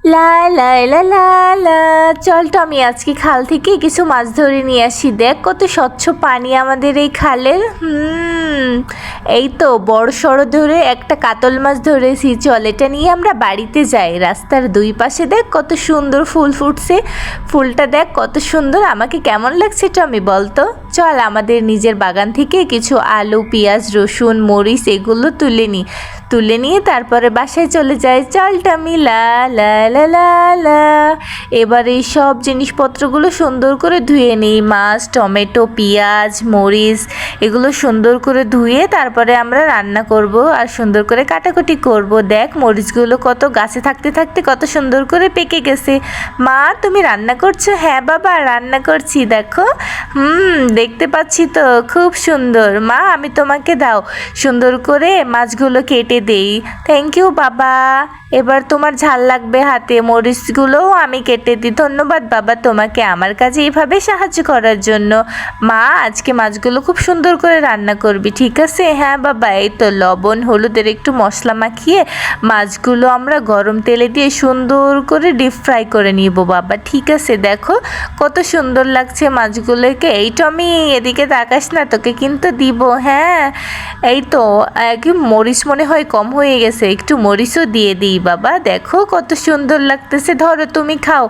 লা লা লা লা লা। চল টমি আজকে খাল থেকে কিছু মাছ ধরে নিয়ে আসি। দেখ কত স্বচ্ছ পানি আমাদের এই খালের। এই তো বড় সড়ো ধরে একটা কাতল মাছ ধরেছি। চল এটা নিয়ে আমরা বাড়িতে যাই। রাস্তার দুই পাশে দেখ কত সুন্দর ফুল ফুটছে। ফুলটা দেখ কত সুন্দর, আমাকে কেমন লাগছে টমি বলতো। চল আমাদের নিজের বাগান থেকে কিছু আলু, পেঁয়াজ, রসুন, মরিচ এগুলো তুলে নিয়ে তারপরে বাসায় চলে যাই। চল টমি লা লা লা লা লা। এবার এই সব জিনিসপত্রগুলো সুন্দর করে ধুয়ে নিই। মাছ, টমেটো, পেঁয়াজ, মরিচ এগুলো সুন্দর করে ধুয়ে তারপরে আমরা রান্না করব আর সুন্দর করে কাটাকুটি করব। দেখ মরিচগুলো কত গাছে থাকতে থাকতে কত সুন্দর করে পেকে গেছে। মা তুমি রান্না করছো? হ্যাঁ বাবা রান্না করছি, দেখো। দেখতে পাচ্ছি তো, খুব সুন্দর। মা আমি তোমাকে দাও, সুন্দর করে মাছগুলো কেটে দেই। থ্যাংক ইউ বাবা। এবার তোমার ঝাল লাগবে হাতে, মরিচগুলোও আমি কেটে দিই। ধন্যবাদ বাবা তোমাকে আমার কাজে এইভাবে সাহায্য করার জন্য। মা আজকে মাছগুলো খুব সুন্দর করে রান্না করবি, ঠিক আছে? হ্যাঁ বাবা। এই তো লবণ হলুদের একটু মশলা মাখিয়ে মাছগুলো আমরা গরম তেলে দিয়ে সুন্দর করে ডিপ ফ্রাই করে নিব বাবা, ঠিক আছে? দেখো কত সুন্দর লাগছে মাছগুলোকে। এই টমি এদিকে তাকাস না, তোকে কিন্তু দিব। হ্যাঁ এই তো মরিচ মনে হয় কম হয়ে গেছে, একটু মরিচও দিয়ে দিই বাবা। দেখো কত সুন্দর লাগতেছে, ধরো তুমি খাও।